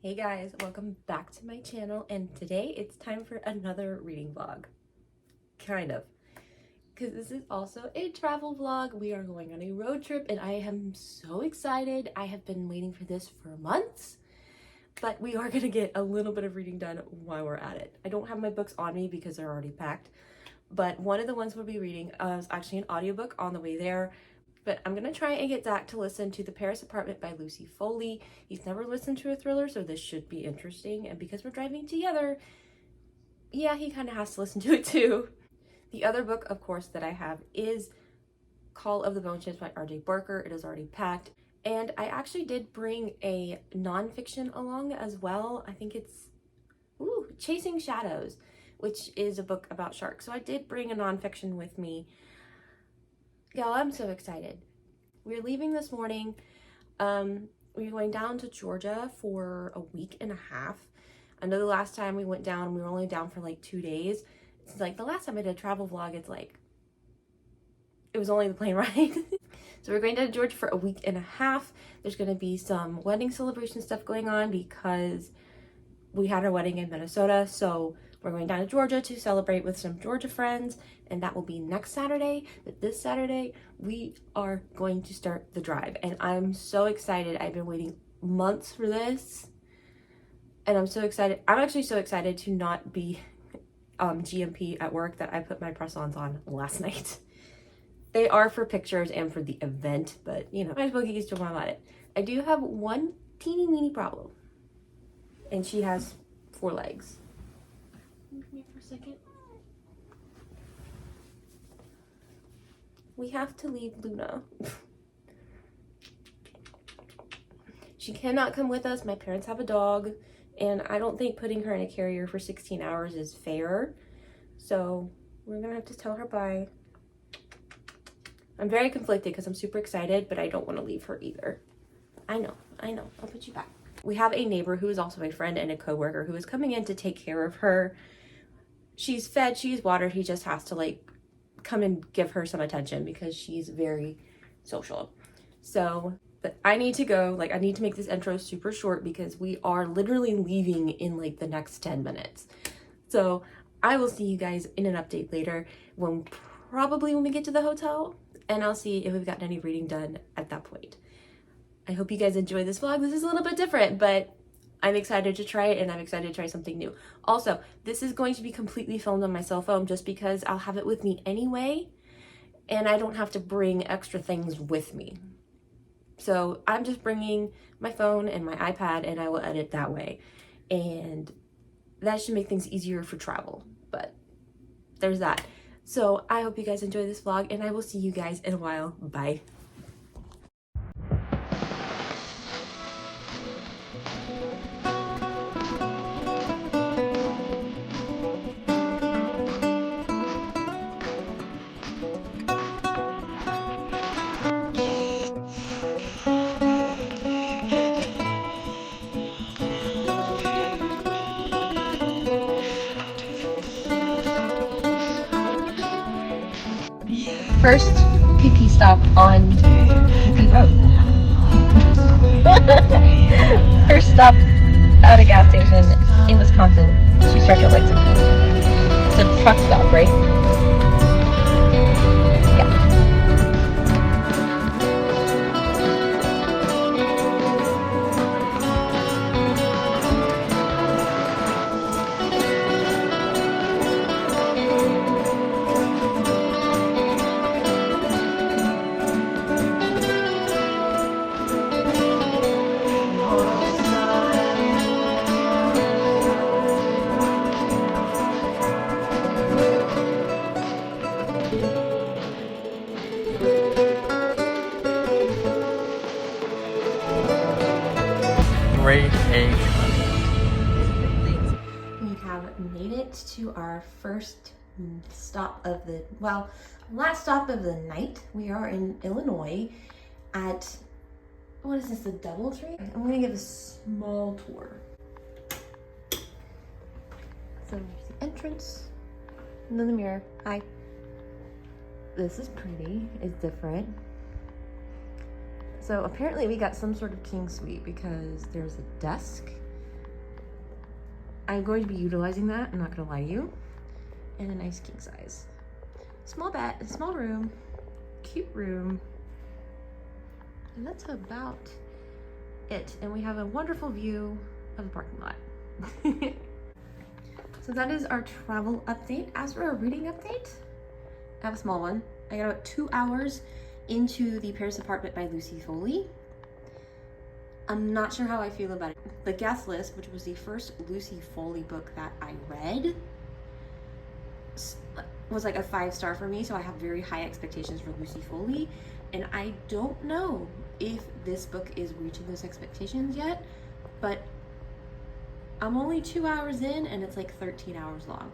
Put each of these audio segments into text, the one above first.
Hey guys, welcome back to my channel, and today it's time for another reading vlog. Kind of. Because this is also a travel vlog. We are going on a road trip and I am so excited. I have been waiting for this for months, but we are going to get a little bit of reading done while we're at it. I don't have my books on me because they're already packed, but one of the ones we'll be reading is actually an audiobook on the way there. But I'm going to try and get Zach to listen to The Paris Apartment by Lucy Foley. He's never listened to a thriller, so this should be interesting. And because we're driving together, yeah, he kind of has to listen to it too. The other book, of course, that I have is Call of the Bone Ships by R.J. Barker. It is already packed. And I actually did bring a nonfiction along as well. I think it's Chasing Shadows, which is a book about sharks. So I did bring a nonfiction with me. Y'all, I'm so excited. We're leaving this morning. We're going down to Georgia for a week and a half. I know the last time we went down, we were only down for like 2 days. It's like the last time I did a travel vlog, it was only the plane ride. So we're going down to Georgia for a week and a half. There's going to be some wedding celebration stuff going on because we had our wedding in Minnesota. So we're going down to Georgia to celebrate with some Georgia friends, and that will be next Saturday. But this Saturday, we are going to start the drive, and I'm so excited. I've been waiting months for this, and I'm so excited. I'm actually so excited to not be GMP at work that I put my press-ons on last night. They are for pictures and for the event, but you know, might as well get used to while I'm at it. I do have one teeny weeny problem, and she has 4 legs. Come here for a second. We have to leave Luna. She cannot come with us. My parents have a dog, and I don't think putting her in a carrier for 16 hours is fair. So we're gonna have to tell her bye. I'm very conflicted because I'm super excited, but I don't want to leave her either. I know. I'll put you back. We have a neighbor who is also a friend and a coworker who is coming in to take care of her. She's fed, she's watered. He just has to like come and give her some attention because she's very social. So, but I need to go. Like, I need to make this intro super short because we are literally leaving in like the next 10 minutes. So I will see you guys in an update later probably when we get to the hotel, and I'll see if we've gotten any reading done at that point. I hope you guys enjoy this vlog. This is a little bit different, but I'm excited to try it, and I'm excited to try something new. Also, this is going to be completely filmed on my cell phone just because I'll have it with me anyway, and I don't have to bring extra things with me. So I'm just bringing my phone and my iPad, and I will edit that way. And that should make things easier for travel, but there's that. So I hope you guys enjoy this vlog, and I will see you guys in a while. Bye. First PP stop on the road. First stop at a gas station in Wisconsin to start your lights. It's a truck stop, right? Yeah. Great egg. We have made it to our first stop of the, last stop of the night. We are in Illinois at, what is this, the Doubletree? I'm gonna give a small tour. So there's the entrance, and then the mirror. Hi. This is pretty, it's different. So apparently we got some sort of king suite because there's a desk I'm going to be utilizing that, I'm not gonna lie to you. And a nice king size. Small bed, small room, cute room. And that's about it. And we have a wonderful view of the parking lot. So that is our travel update. As for a reading update, I have a small one. I got about 2 hours into The Paris Apartment by Lucy Foley. I'm not sure how I feel about it. The Guest List, which was the first Lucy Foley book that I read, was like a 5-star for me, so I have very high expectations for Lucy Foley, and I don't know if this book is reaching those expectations yet, but I'm only 2 hours in and it's like 13 hours long.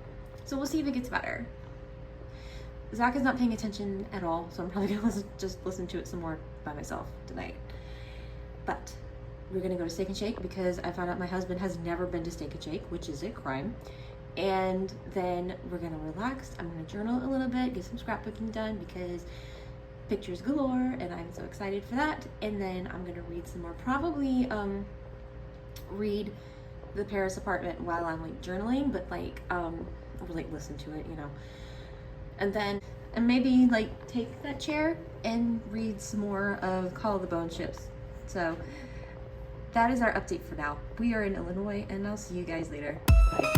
So we'll see if it gets better. Zach is not paying attention at all, so I'm probably gonna just listen to it some more by myself tonight. But we're gonna go to Steak and Shake because I found out my husband has never been to Steak and Shake, which is a crime. And then we're gonna relax. I'm gonna journal a little bit, get some scrapbooking done because pictures galore and I'm so excited for that. And then I'm gonna read some more, probably read The Paris Apartment while I'm like journaling, but like or like listen to it, you know. And then maybe like take that chair and read some more of Call of the Bone Ships. So that is our update for now. We are in Illinois and I'll see you guys later. Bye.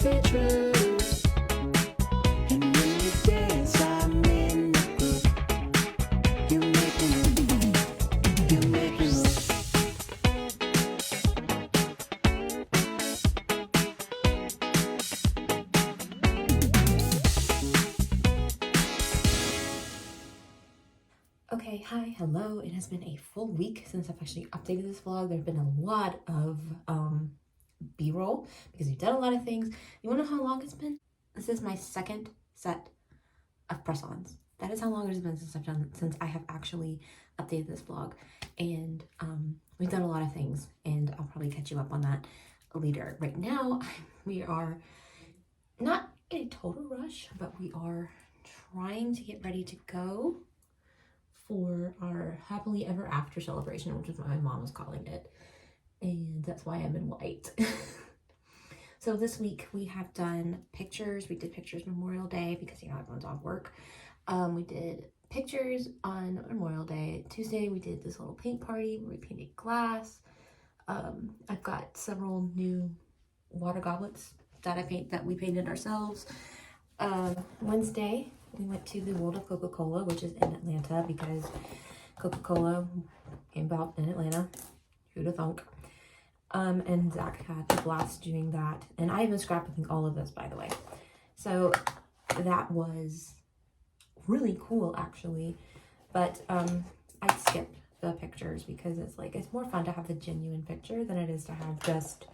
be true. And when you dance, I'm in the groove. You make me move. You make me move. Okay, hi, hello. It has been a full week since I've actually updated this vlog. There have been a lot of B-roll because we've done a lot of things. You wanna know how long it's been? This is my second set of press-ons. That is how long it has been since I have actually updated this vlog. And we've done a lot of things, and I'll probably catch you up on that later. Right now, we are not in a total rush, but we are trying to get ready to go for our happily ever after celebration, which is what my mom was calling it. And that's why I'm in white. So this week we have done pictures. We did pictures Memorial Day because, you know, everyone's off work. We did pictures on Memorial Day. Tuesday we did this little paint party where we painted glass. I've got several new water goblets that we painted ourselves. Wednesday we went to the World of Coca-Cola, which is in Atlanta because Coca-Cola came about in Atlanta. Who'd have thunk? And Zach had a blast doing that. And I have been scrapbooking all of this, by the way. So that was really cool, actually. But I skipped the pictures because it's more fun to have the genuine picture than it is to have just,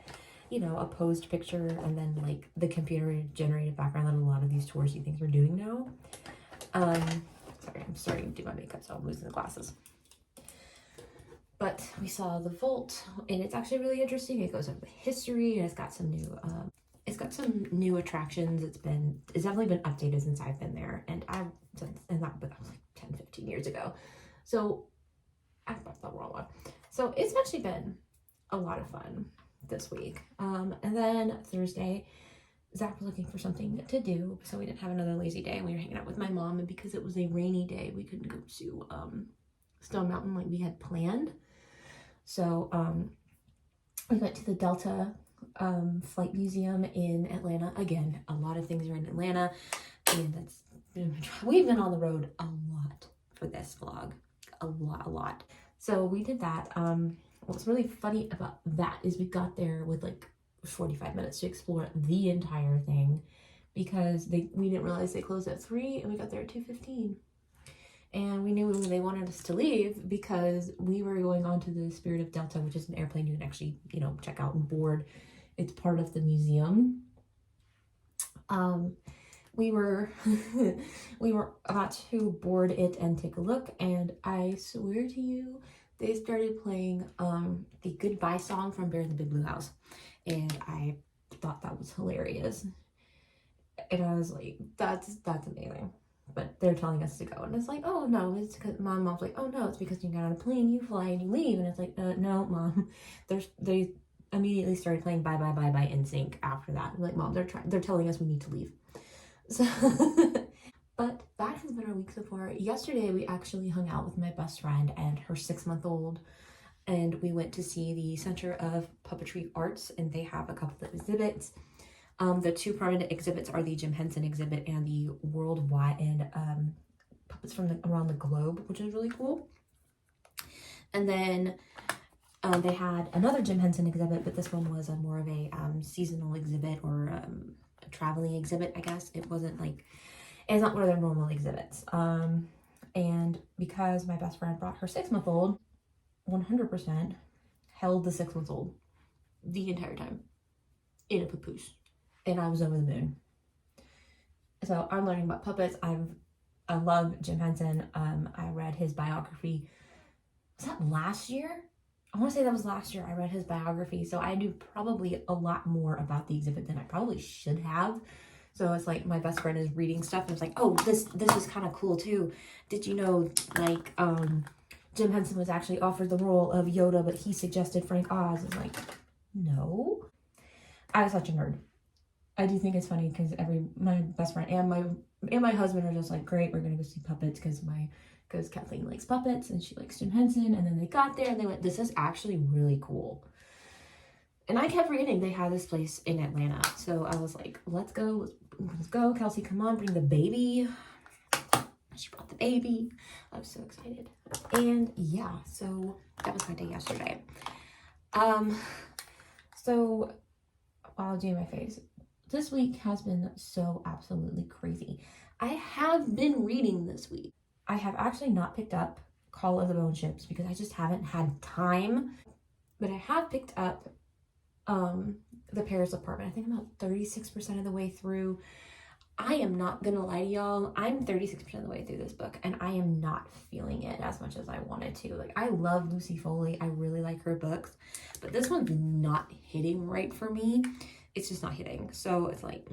you know, a posed picture and then like the computer generated background that a lot of these touristy things are doing now. Sorry, I'm starting to do my makeup, so I'm losing the glasses. But we saw the vault, and it's actually really interesting. It goes over history, and it's got some new attractions. It's definitely been updated since I've been there, and that was like 10-15 years ago. So I brought the wrong one. So it's actually been a lot of fun this week. And then Thursday, Zach was looking for something to do, so we didn't have another lazy day. We were hanging out with my mom, and because it was a rainy day, we couldn't go to Stone Mountain like we had planned. So we went to the Delta Flight Museum in Atlanta. Again, a lot of things are in Atlanta, and we've been on the road a lot for this vlog, a lot. So we did that. What's really funny about that is we got there with like 45 minutes to explore the entire thing because we didn't realize they closed at 3 and we got there at 2:15. And we knew they wanted us to leave because we were going on to the Spirit of Delta, which is an airplane you can actually, you know, check out and board. It's part of the museum. We were about to board it and take a look, and I swear to you, they started playing the Goodbye song from Bear in the Big Blue House, and I thought that was hilarious. And I was like, that's amazing. But they're telling us to go, and it's like, oh no, it's because my mom's like, oh no, it's because you get on a plane, you fly, and you leave. And it's like, no, Mom. They immediately started playing Bye Bye Bye by NSYNC after that. I'm like, Mom, they're telling us we need to leave. So, but that has been our week so far. Yesterday, we actually hung out with my best friend and her 6-month-old, and we went to see the Center of Puppetry Arts, and they have a couple of exhibits. The two permanent exhibits are the Jim Henson exhibit and the worldwide and puppets from around the globe, which is really cool. And then they had another Jim Henson exhibit, but this one was more of a seasonal exhibit or a traveling exhibit, I guess. It's not one of their normal exhibits. And because my best friend brought her 6-month-old, 100% held the 6-month-old the entire time in a papoose. And I was over the moon. So I'm learning about puppets. I love Jim Henson. I read his biography. Was that last year? I want to say that was last year. I read his biography. So I knew probably a lot more about the exhibit than I probably should have. So it's like my best friend is reading stuff and it's like, oh, this is kind of cool too. Did you know Jim Henson was actually offered the role of Yoda, but he suggested Frank Oz? It's like, no. I was such a nerd. I do think it's funny because my best friend and my husband are just like, great, we're gonna go see puppets because Kathleen likes puppets and she likes Jim Henson. And then they got there and they went, this is actually really cool. And I kept forgetting they had this place in Atlanta. So I was like, let's go. Let's go. Kelsey, come on, bring the baby. She brought the baby. I was so excited. And yeah, so that was my day yesterday. So while doing my face, this week has been so absolutely crazy. I have been reading this week. I have actually not picked up Call of the Bone Ships because I just haven't had time. But I have picked up The Paris Apartment. I think I'm about 36% of the way through. I am not gonna lie to y'all, I'm 36% of the way through this book and I am not feeling it as much as I wanted to. Like, I love Lucy Foley, I really like her books, but this one's not hitting right for me. It's just not hitting. So it's like,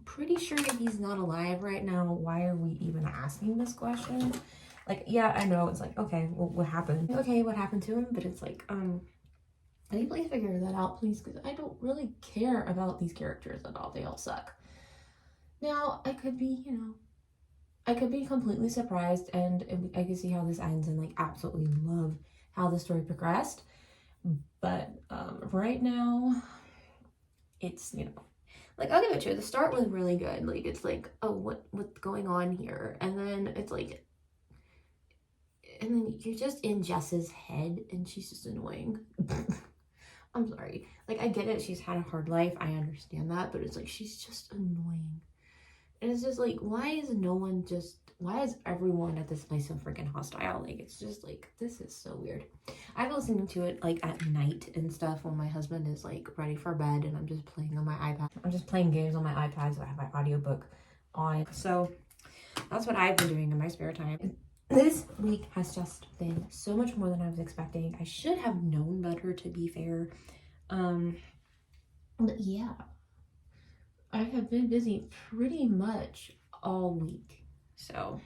pretty sure that he's not alive right now. Why are we even asking this question? Like, yeah, I know, it's like, okay, well, what happened? Okay, what happened to him? But it's like, can you please figure that out, please? Because I don't really care about these characters at all. They all suck. Now, I could be, I could be completely surprised and I could see how this ends and like absolutely love how the story progressed. But right now, it's, like, I'll give it to you. The start was really good. Like, it's like, oh, what's going on here? And then it's like, and then you're just in Jess's head and she's just annoying. I'm sorry. Like, I get it. She's had a hard life. I understand that. But it's like, she's just annoying. And it's just like, why is everyone at this place so freaking hostile? Like, it's just like, this is so weird. I've been listening to it like at night and stuff when my husband is like ready for bed and I'm just playing on my iPad. I'm just playing games on my iPad, so I have my audiobook on. So that's what I've been doing in my spare time. This week has just been so much more than I was expecting. I should have known better, to be fair. But yeah. I have been busy pretty much all week. So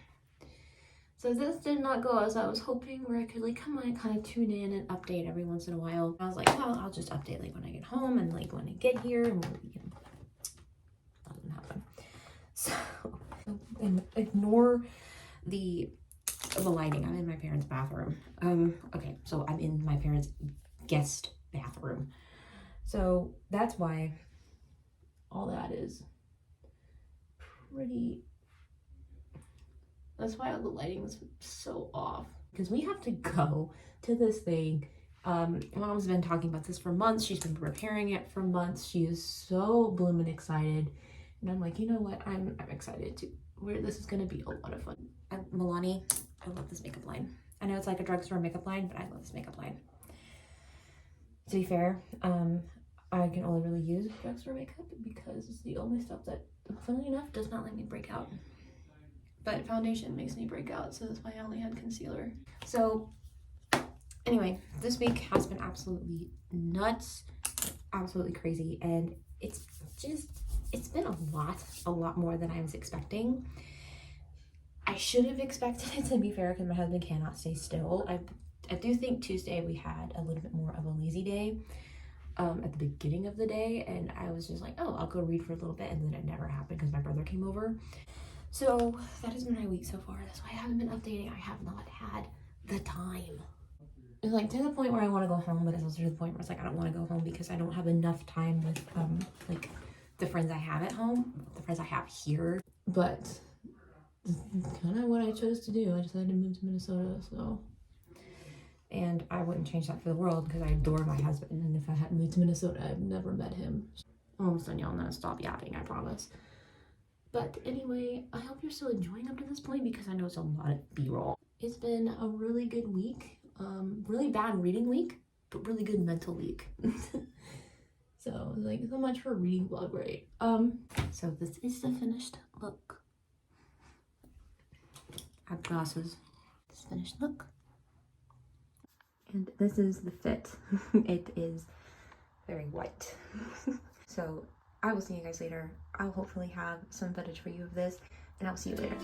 this did not go as I was hoping, where I could like come on and kind of tune in and update every once in a while. I was like, well, I'll just update like when I get home and like when I get here, and that doesn't happen. So ignore the lighting. I'm in my parents' bathroom. Okay, so I'm in my parents' guest bathroom. So that's why all that is pretty, that's why all the lighting is so off, because we have to go to this thing. Mom's been talking about this for months. She's been preparing it for months. She is so blooming excited, and I'm like, you know what, I'm excited too. This is gonna be a lot of fun. Milani, I love this makeup line. I know it's like a drugstore makeup line, but I love this makeup line. To be fair, I can only really use drugstore makeup because it's the only stuff that, funnily enough, does not let me break out. But foundation makes me break out, so that's why I only had concealer. So anyway, this week has been absolutely nuts, absolutely crazy, and it's been a lot more than I was expecting. I should have expected it, to be fair, because my husband cannot stay still. I do think Tuesday we had a little bit more of a lazy day. At the beginning of the day, and I was just like, oh, I'll go read for a little bit, and then it never happened because my brother came over. So that has been my week so far. That's why I haven't been updating. I have not had the time. It's like to the point where I want to go home, but it's also to the point where it's like I don't want to go home because I don't have enough time with like the friends I have at home, the friends I have here. But kind of what I chose to do. I decided to move to Minnesota, so. And I wouldn't change that for the world because I adore my husband. And if I hadn't moved to Minnesota, I've never met him. Almost done, y'all. I'm gonna stop yapping, I promise. But anyway, I hope you're still enjoying up to this point because I know it's a lot of B-roll. It's been a really good week. Really bad reading week, but really good mental week. So like, so much for a reading vlog, right? So this is the finished look. I have glasses. This finished look. And this is the fit. It is very white. So I will see you guys later. I'll hopefully have some footage for you of this, and I'll see you later.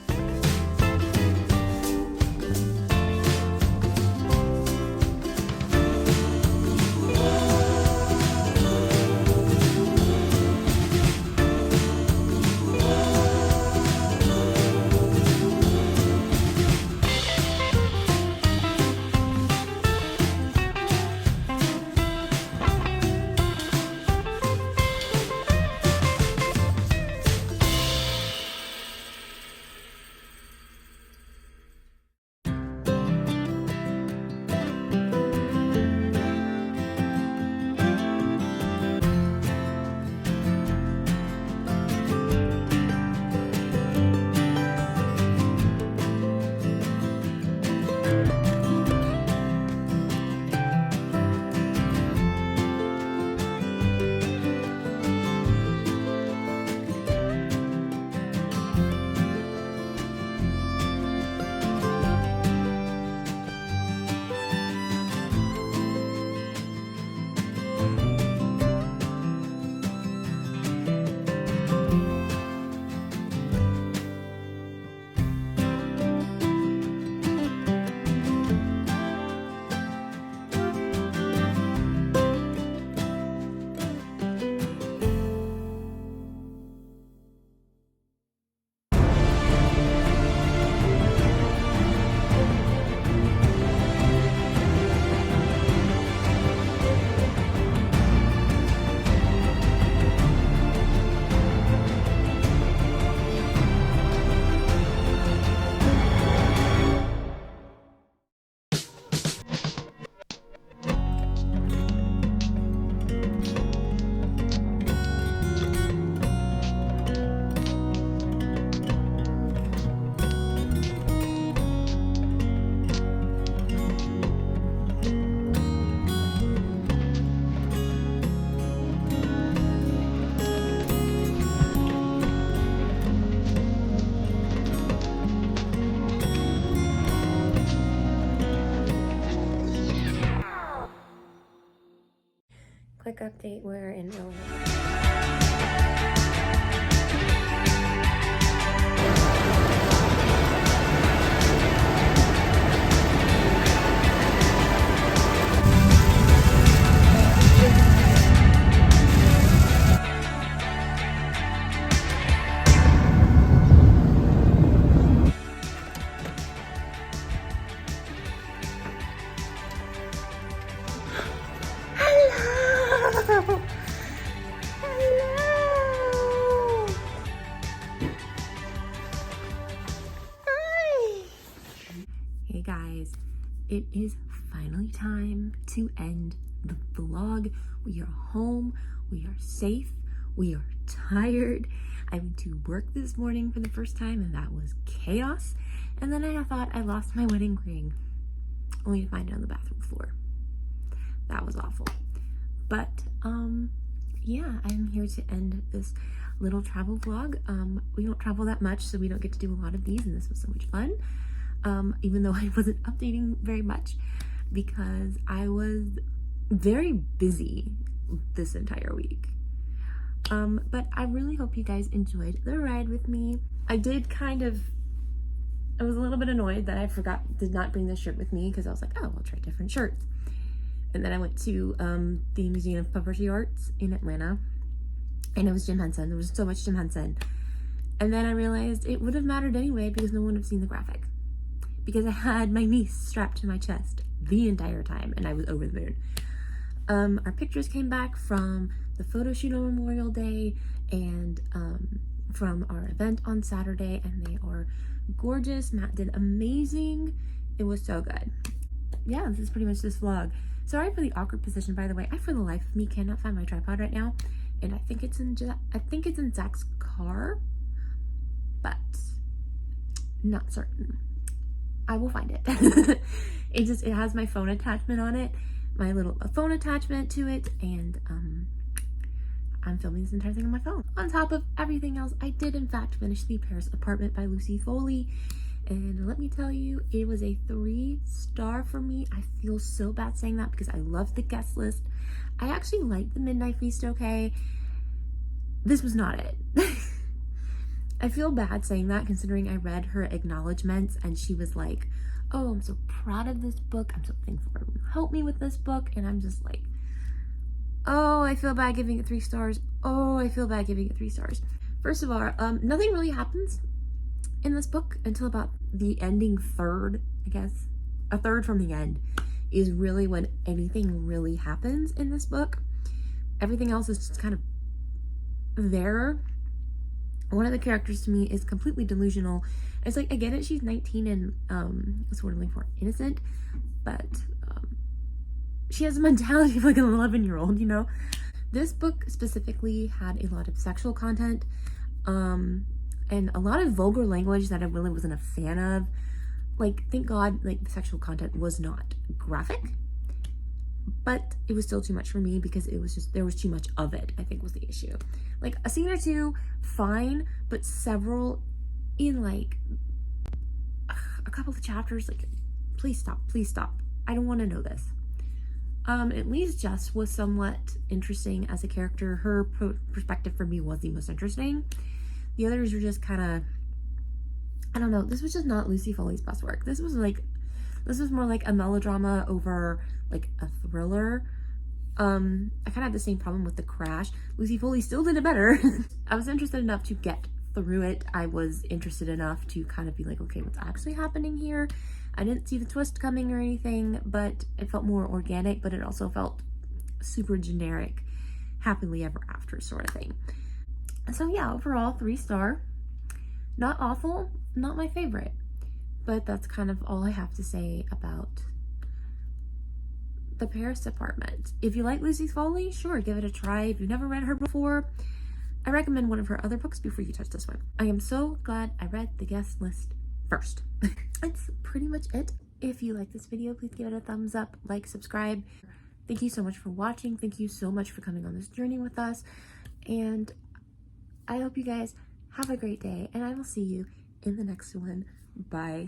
update, we're in Illinois. Hello! Hello! Hi! Hey guys, it is finally time to end the vlog. We are home, we are safe, we are tired. I went to work this morning for the first time and that was chaos. And then I thought I lost my wedding ring, only to find it on the bathroom floor. That was awful. But yeah, I'm here to end this little travel vlog. We don't travel that much, so we don't get to do a lot of these, and this was so much fun. Even though I wasn't updating very much because I was very busy this entire week. But I really hope you guys enjoyed the ride with me. I was a little bit annoyed that I did not bring this shirt with me because I was like, oh, I'll try different shirts. And then I went to the Museum of Puppetry Arts in Atlanta, and it was Jim Henson. There was so much Jim Henson. And then I realized it would have mattered anyway because no one would have seen the graphic. Because I had my niece strapped to my chest the entire time, and I was over the moon. Our pictures came back from the photo shoot on Memorial Day and from our event on Saturday, and they are gorgeous. Matt did amazing. It was so good. Yeah, this is pretty much this vlog. Sorry for the awkward position, by the way. I, for the life of me, cannot find my tripod right now, and I think it's in Zach's car, but not certain. I will find it. It has my phone attachment on it, my little phone attachment to it, and I'm filming this entire thing on my phone. On top of everything else, I did in fact finish The Paris Apartment by Lucy Foley. And let me tell you, it was a 3-star for me. I feel so bad saying that because I love the guest list. I actually liked The Midnight Feast okay. This was not it. I feel bad saying that considering I read her acknowledgements and she was like, oh, I'm so proud of this book. I'm so thankful for everyone who helped me with this book. And I'm just like, oh, I feel bad giving it 3 stars. Oh, I feel bad giving it 3 stars. First of all, nothing really happens in this book until about the ending third, I guess. A third from the end is really when anything really happens in this book. Everything else is just kind of there. One of the characters to me is completely delusional. It's like, I get it, she's 19 and sort of like more innocent, but she has a mentality of like an 11-year-old, you know? This book specifically had a lot of sexual content, and a lot of vulgar language that I really wasn't a fan of. Like, thank God, like, the sexual content was not graphic, but it was still too much for me because it was just, there was too much of it, I think was the issue. Like, a scene or two, fine, but several in, like, a couple of chapters, like, please stop. I don't want to know this. At least Jess was somewhat interesting as a character. Her perspective for me was the most interesting. The others were just kind of, I don't know, this was just not Lucy Foley's best work. This was more like a melodrama over like a thriller. I kind of had the same problem with The Crash. Lucy Foley still did it better. I was interested enough to get through it. I was interested enough to kind of be like, okay, what's actually happening here? I didn't see the twist coming or anything, but it felt more organic, but it also felt super generic, happily ever after sort of thing. So yeah, overall 3-star. Not awful, not my favorite, but that's kind of all I have to say about The Paris Apartment. If you like Lucy Foley, sure, give it a try. If you've never read her before, I recommend one of her other books before you touch this one. I am so glad I read the guest list first. That's pretty much it. If you like this video, please give it a thumbs up, like, subscribe. Thank you so much for watching. Thank you so much for coming on this journey with us. And I hope you guys have a great day, and I will see you in the next one. Bye.